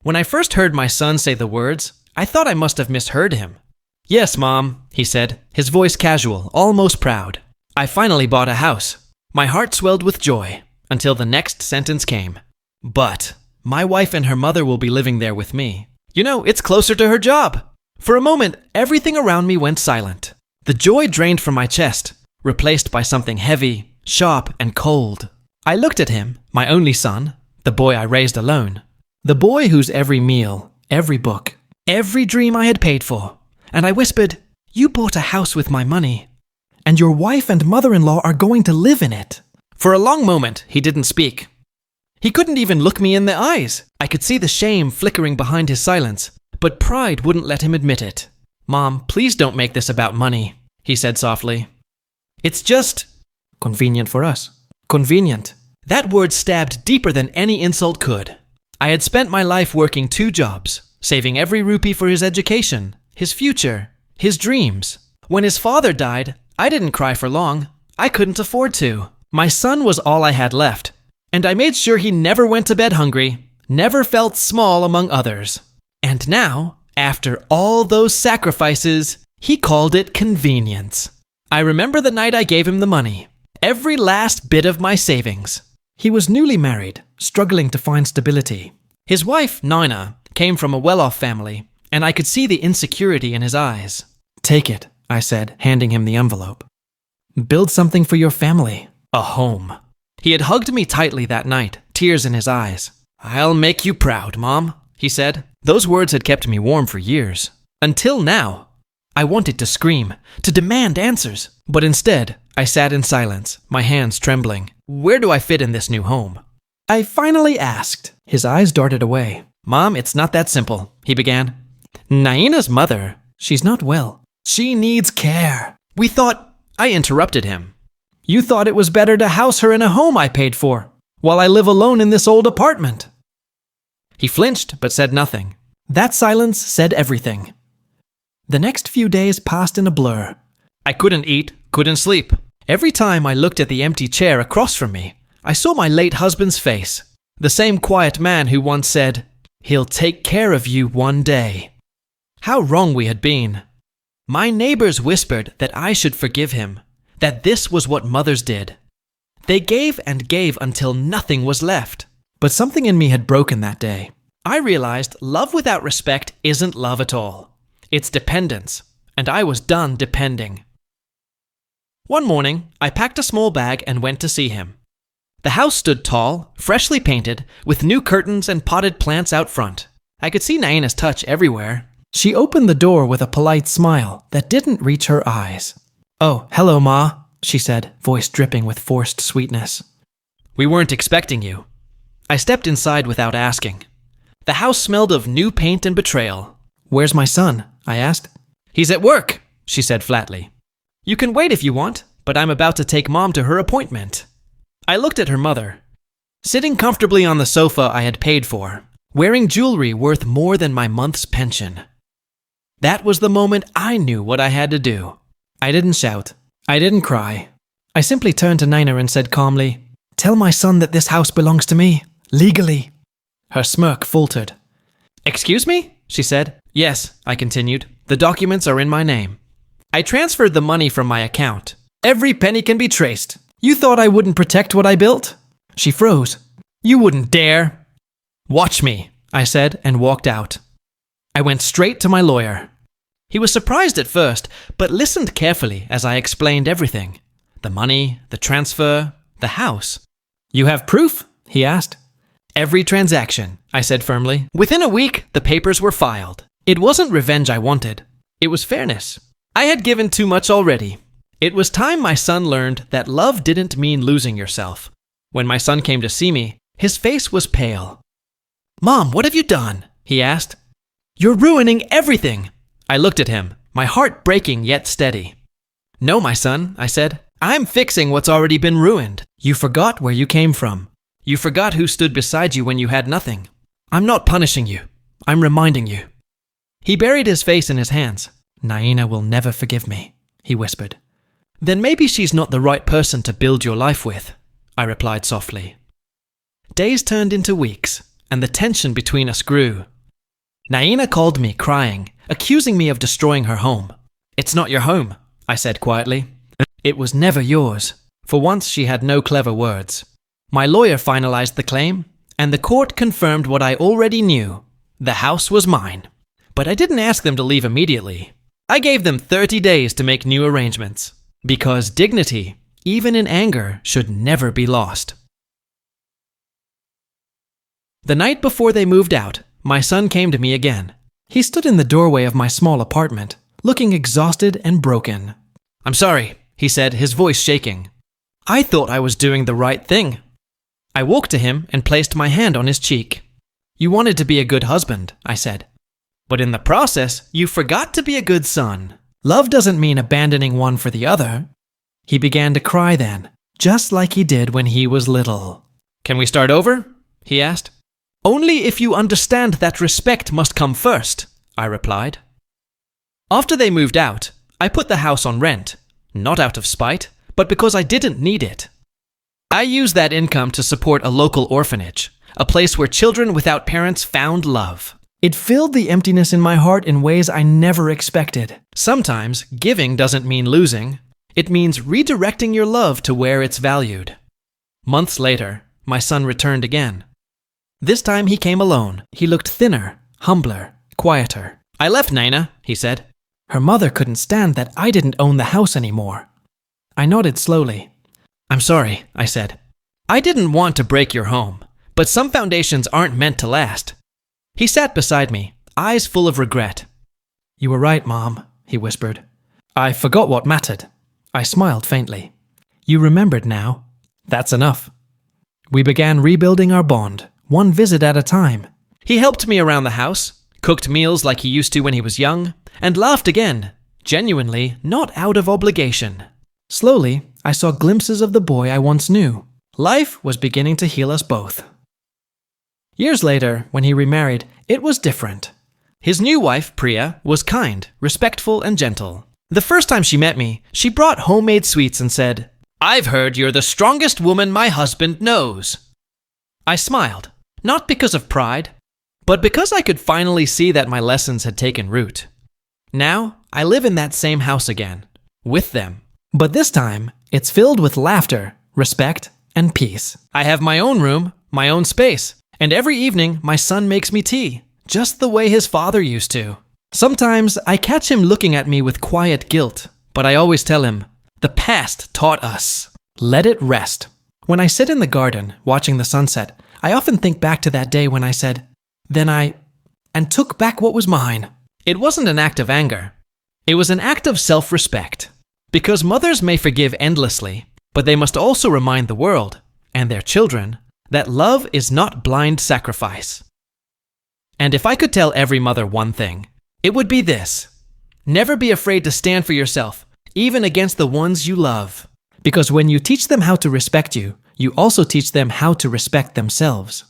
When I first heard my son say the words, I thought I must have misheard him. "Yes, Mom," he said, his voice casual, almost proud. "I finally bought a house." My heart swelled with joy until the next sentence came. "But my wife and her mother will be living there with me. You know, it's closer to her job." For a moment, everything around me went silent. The joy drained from my chest, replaced by something heavy, sharp, and cold. I looked at him, my only son, the boy I raised alone, the boy whose every meal, every book, every dream I had paid for, and I whispered, "You bought a house with my money, and your wife and mother-in-law are going to live in it." For a long moment, he didn't speak. He couldn't even look me in the eyes. I could see the shame flickering behind his silence, but pride wouldn't let him admit it. "Mom, please don't make this about money," he said softly. "It's just convenient for us." Convenient. That word stabbed deeper than any insult could. I had spent my life working 2 jobs, saving every rupee for his education, his future, his dreams. When his father died, I didn't cry for long. I couldn't afford to. My son was all I had left, and I made sure he never went to bed hungry, never felt small among others. And now, after all those sacrifices, he called it convenience. I remember the night I gave him the money, every last bit of my savings. He was newly married, struggling to find stability. His wife, Nina, came from a well-off family, and I could see the insecurity in his eyes. "Take it," I said, handing him the envelope. "Build something for your family. A home." He had hugged me tightly that night, tears in his eyes. "I'll make you proud, Mom," he said. Those words had kept me warm for years. Until now. I wanted to scream, to demand answers, but instead, I sat in silence, my hands trembling. Where do I fit in this new home? I finally asked. His eyes darted away. "Mom, it's not that simple," he began. "Naina's mother, she's not well. She needs care. We thought..." I interrupted him. "You thought it was better to house her in a home I paid for, while I live alone in this old apartment." He flinched, but said nothing. That silence said everything. The next few days passed in a blur. I couldn't eat, couldn't sleep. Every time I looked at the empty chair across from me, I saw my late husband's face, the same quiet man who once said, "He'll take care of you one day." How wrong we had been. My neighbors whispered that I should forgive him, that this was what mothers did. They gave and gave until nothing was left. But something in me had broken that day. I realized love without respect isn't love at all. It's dependence, and I was done depending. One morning, I packed a small bag and went to see him. The house stood tall, freshly painted, with new curtains and potted plants out front. I could see Naina's touch everywhere. She opened the door with a polite smile that didn't reach her eyes. "Oh, hello, Ma," she said, voice dripping with forced sweetness. "We weren't expecting you." I stepped inside without asking. The house smelled of new paint and betrayal. "Where's my son?" I asked. "He's at work," she said flatly. "You can wait if you want, but I'm about to take Mom to her appointment." I looked at her mother, sitting comfortably on the sofa I had paid for, wearing jewelry worth more than my month's pension. That was the moment I knew what I had to do. I didn't shout. I didn't cry. I simply turned to Naina and said calmly, "Tell my son that this house belongs to me, legally." Her smirk faltered. "Excuse me?" she said. "Yes," I continued. "The documents are in my name. I transferred the money from my account. Every penny can be traced. You thought I wouldn't protect what I built?" She froze. "You wouldn't dare." "Watch me," I said and walked out. I went straight to my lawyer. He was surprised at first, but listened carefully as I explained everything. The money, the transfer, the house. "You have proof?" he asked. "Every transaction," I said firmly. Within a week, the papers were filed. It wasn't revenge I wanted. It was fairness. I had given too much already. It was time my son learned that love didn't mean losing yourself. When my son came to see me, his face was pale. "Mom, what have you done?" he asked. "You're ruining everything." I looked at him, my heart breaking yet steady. "No, my son," I said. "I'm fixing what's already been ruined. You forgot where you came from. You forgot who stood beside you when you had nothing. I'm not punishing you. I'm reminding you." He buried his face in his hands. "Naina will never forgive me," he whispered. "Then maybe she's not the right person to build your life with," I replied softly. Days turned into weeks, and the tension between us grew. Naina called me, crying, accusing me of destroying her home. "It's not your home," I said quietly. "It was never yours." For once, she had no clever words. My lawyer finalized the claim, and the court confirmed what I already knew. The house was mine. But I didn't ask them to leave immediately. I gave them 30 days to make new arrangements. Because dignity, even in anger, should never be lost. The night before they moved out, my son came to me again. He stood in the doorway of my small apartment, looking exhausted and broken. "I'm sorry," he said, his voice shaking. "I thought I was doing the right thing." I walked to him and placed my hand on his cheek. "You wanted to be a good husband," I said. "But in the process, you forgot to be a good son. Love doesn't mean abandoning one for the other." He began to cry then, just like he did when he was little. "Can we start over?" he asked. "Only if you understand that respect must come first," I replied. After they moved out, I put the house on rent, not out of spite, but because I didn't need it. I used that income to support a local orphanage, a place where children without parents found love. It filled the emptiness in my heart in ways I never expected. Sometimes, giving doesn't mean losing. It means redirecting your love to where it's valued. Months later, my son returned again. This time he came alone. He looked thinner, humbler, quieter. "I left Naina," he said. Her mother couldn't stand that I didn't own the house anymore. I nodded slowly. "I'm sorry," I said. "I didn't want to break your home, but some foundations aren't meant to last." He sat beside me, eyes full of regret. "You were right, Mom," he whispered. "I forgot what mattered." I smiled faintly. "You remembered now. That's enough." We began rebuilding our bond, one visit at a time. He helped me around the house, cooked meals like he used to when he was young, and laughed again, genuinely, not out of obligation. Slowly, I saw glimpses of the boy I once knew. Life was beginning to heal us both. Years later, when he remarried, it was different. His new wife, Priya, was kind, respectful, and gentle. The first time she met me, she brought homemade sweets and said, "I've heard you're the strongest woman my husband knows." I smiled, not because of pride, but because I could finally see that my lessons had taken root. Now, I live in that same house again, with them. But this time, it's filled with laughter, respect, and peace. I have my own room, my own space, and every evening my son makes me tea, just the way his father used to. Sometimes I catch him looking at me with quiet guilt, but I always tell him, "The past taught us. Let it rest." When I sit in the garden, watching the sunset, I often think back to that day when I said, and took back what was mine. It wasn't an act of anger. It was an act of self-respect. Because mothers may forgive endlessly, but they must also remind the world, and their children, that love is not blind sacrifice. And if I could tell every mother one thing, it would be this: never be afraid to stand for yourself, even against the ones you love. Because when you teach them how to respect you, you also teach them how to respect themselves.